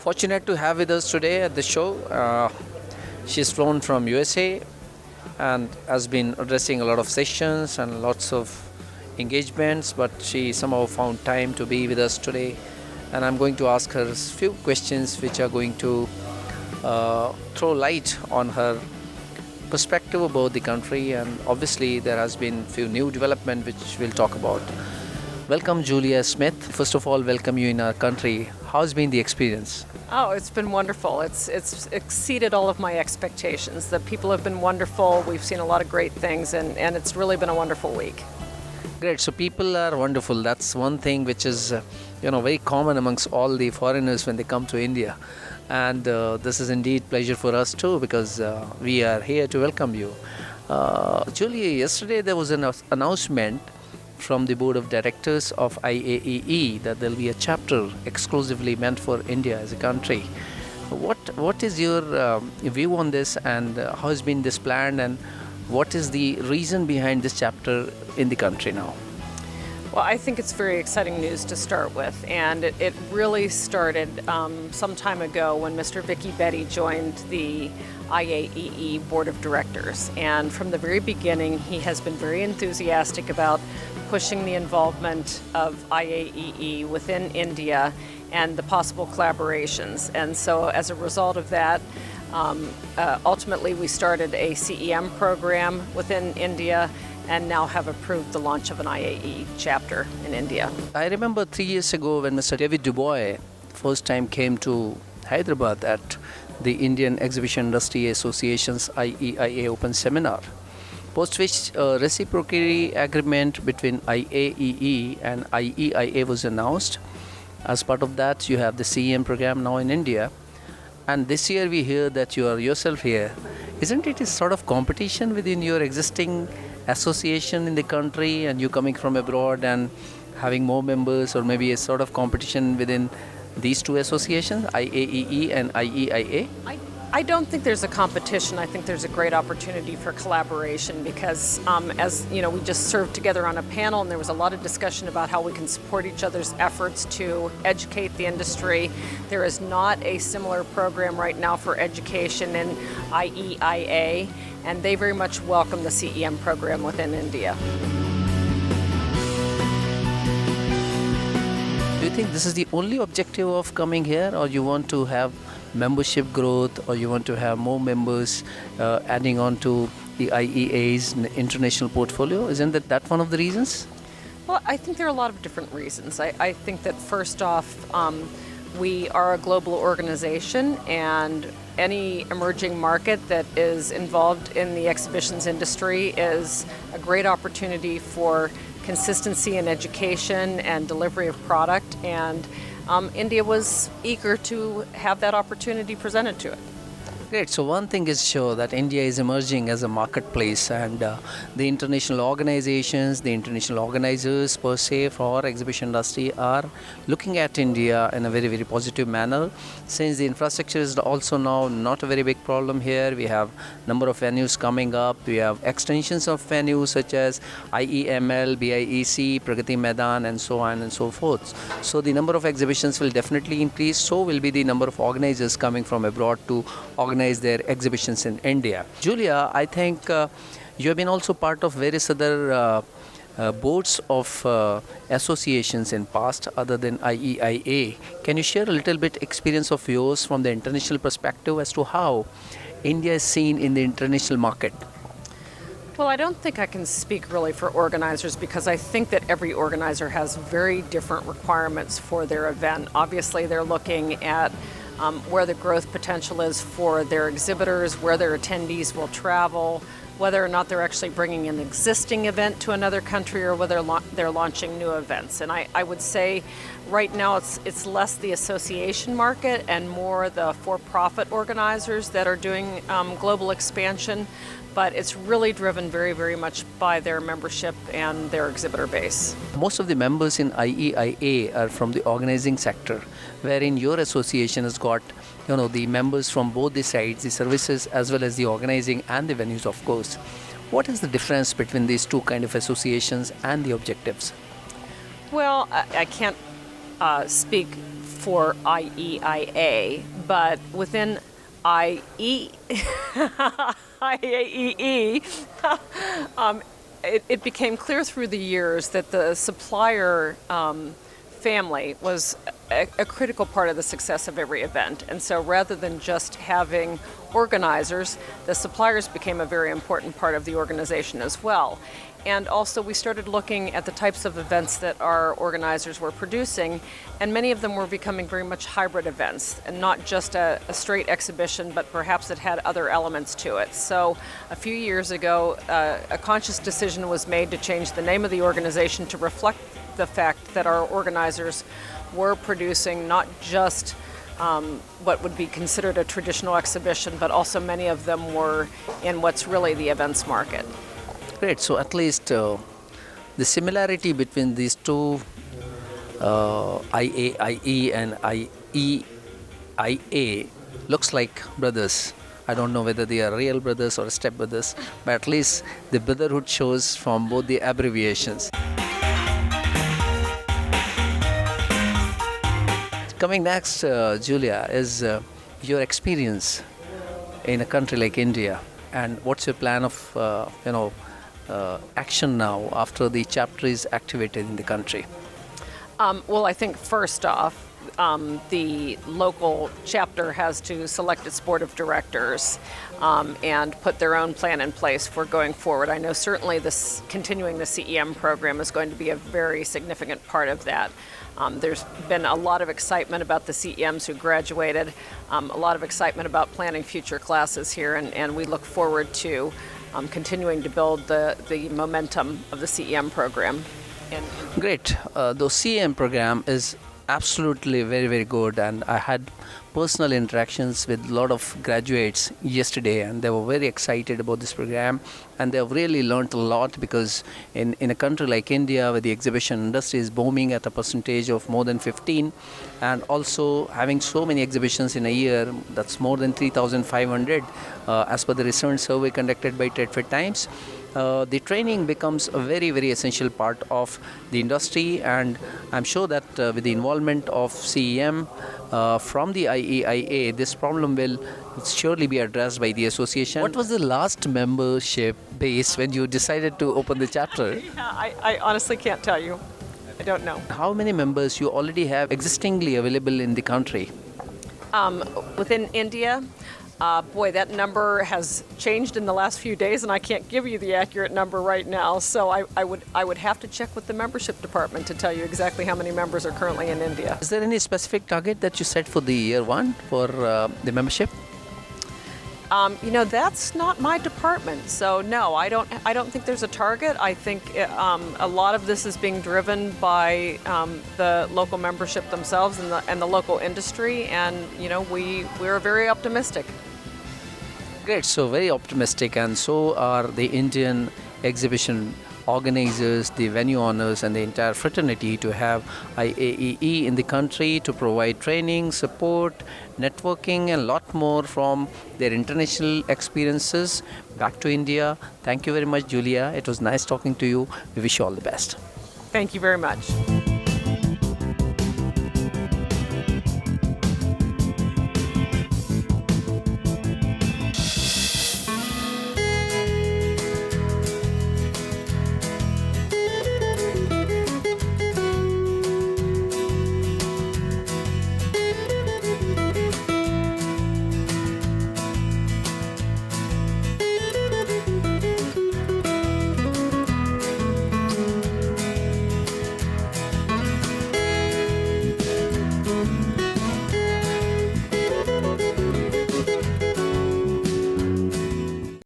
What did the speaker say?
fortunate to have with us today at the show. She's flown from USA and has been addressing a lot of sessions and lots of engagements, but she somehow found time to be with us today. And I'm going to ask her a few questions which are going to throw light on her perspective about the country, and obviously there has been few new development which we'll talk about. Welcome, Julia Smith. First of all, welcome you in our country. How's been the experience? Oh, it's been wonderful. It's exceeded all of my expectations. The people have been wonderful. We've seen a lot of great things, and it's really been a wonderful week. Great. So people are wonderful. That's one thing which is, very common amongst all the foreigners when they come to India. And this is indeed pleasure for us too, because we are here to welcome you. Julia, yesterday there was an announcement from the board of directors of IAEE that there will be a chapter exclusively meant for India as a country. What is your view on this, and how has been this planned, and what is the reason behind this chapter in the country now? Well, I think it's very exciting news to start with, and it really started some time ago when Mr. Vicky Betty joined the IAEE Board of Directors. And from the very beginning, he has been very enthusiastic about pushing the involvement of IAEE within India and the possible collaborations. And so as a result of that, ultimately we started a CEM program within India and now have approved the launch of an IAE chapter in India. I remember 3 years ago when Mr. David Dubois first time came to Hyderabad at the Indian Exhibition Industry Association's IEIA Open Seminar, post which a reciprocity agreement between IAEE and IEIA was announced. As part of that, you have the CEM program now in India. And this year we hear that you are yourself here. Isn't it a sort of competition within your existing association in the country, and you coming from abroad and having more members, or maybe a sort of competition within these two associations, IAEE and IEIA? I don't think there's a competition. I think there's a great opportunity for collaboration because, as you know, we just served together on a panel and there was a lot of discussion about how we can support each other's efforts to educate the industry. There is not a similar program right now for education in IEIA, and they very much welcome the CEM program within India. Do you think this is the only objective of coming here, or you want to have membership growth, or you want to have more members adding on to the IEA's international portfolio? Isn't that one of the reasons? Well, I think there are a lot of different reasons. I think that first off, we are a global organization, and any emerging market that is involved in the exhibitions industry is a great opportunity for consistency in education and delivery of product, and India was eager to have that opportunity presented to it. Great. So one thing is sure, that India is emerging as a marketplace, and the international organizations, the international organizers per se for our exhibition industry are looking at India in a very, very positive manner. Since the infrastructure is also now not a very big problem here, we have number of venues coming up. We have extensions of venues such as IEML, BIEC, Pragati Maidan, and so on and so forth. So the number of exhibitions will definitely increase. So will be the number of organizers coming from abroad to organize their exhibitions in India. Julia, I think you have been also part of various other boards of associations in past other than IEIA. Can you share a little bit experience of yours from the international perspective as to how India is seen in the international market? Well, I don't think I can speak really for organizers because I think that every organizer has very different requirements for their event. Obviously, they're looking at where the growth potential is for their exhibitors, where their attendees will travel, whether or not they're actually bringing an existing event to another country or whether they're launching new events. And I would say right now it's less the association market and more the for-profit organizers that are doing global expansion, but it's really driven very, very much by their membership and their exhibitor base. Most of the members in IEIA are from the organizing sector, wherein your association has got the members from both the sides, the services as well as the organizing and the venues, of course. What is the difference between these two kind of associations and the objectives? Well, I can't speak for IEIA, but within IAEE, it became clear through the years that the supplier family was a critical part of the success of every event. And so rather than just having organizers, the suppliers became a very important part of the organization as well. And also we started looking at the types of events that our organizers were producing, and many of them were becoming very much hybrid events, and not just a straight exhibition, but perhaps it had other elements to it. So a few years ago, a conscious decision was made to change the name of the organization to reflect the fact that our organizers were producing not just what would be considered a traditional exhibition, but also many of them were in what's really the events market. Great. So at least the similarity between these two, IAIE and IEIA, looks like brothers. I don't know whether they are real brothers or step brothers, but at least the brotherhood shows from both the abbreviations. Coming next, Julia, is your experience in a country like India, and what's your plan of action now after the chapter is activated in the country? Well, I think first off, the local chapter has to select its board of directors and put their own plan in place for going forward. I know certainly continuing the CEM program is going to be a very significant part of that. There's been a lot of excitement about the CEMs who graduated, a lot of excitement about planning future classes here, and we look forward to continuing to build the momentum of the CEM program. Great. The CEM program is absolutely very, very good, and I had personal interactions with a lot of graduates yesterday, and they were very excited about this program, and they have really learned a lot, because in a country like India, where the exhibition industry is booming at a percentage of more than 15, and also having so many exhibitions in a year, that's more than 3,500 as per the recent survey conducted by Tradefair Times. The training becomes a very, very essential part of the industry, and I'm sure that with the involvement of CEM from the IEIA, this problem will surely be addressed by the association. What was the last membership base when you decided to open the chapter? I honestly can't tell you. I don't know. How many members you already have existingly available in the country? Within India, boy, that number has changed in the last few days, and I can't give you the accurate number right now. So I would have to check with the membership department to tell you exactly how many members are currently in India. Is there any specific target that you set for the year one for the membership? That's not my department. So no, I don't think there's a target. I think a lot of this is being driven by the local membership themselves and the local industry, and we're very optimistic. Great, so very optimistic, and so are the Indian exhibition organizers, the venue owners, and the entire fraternity to have IAEE in the country to provide training, support, networking, and a lot more from their international experiences back to India. Thank you very much, Julia. It was nice talking to you. We wish you all the best. Thank you very much.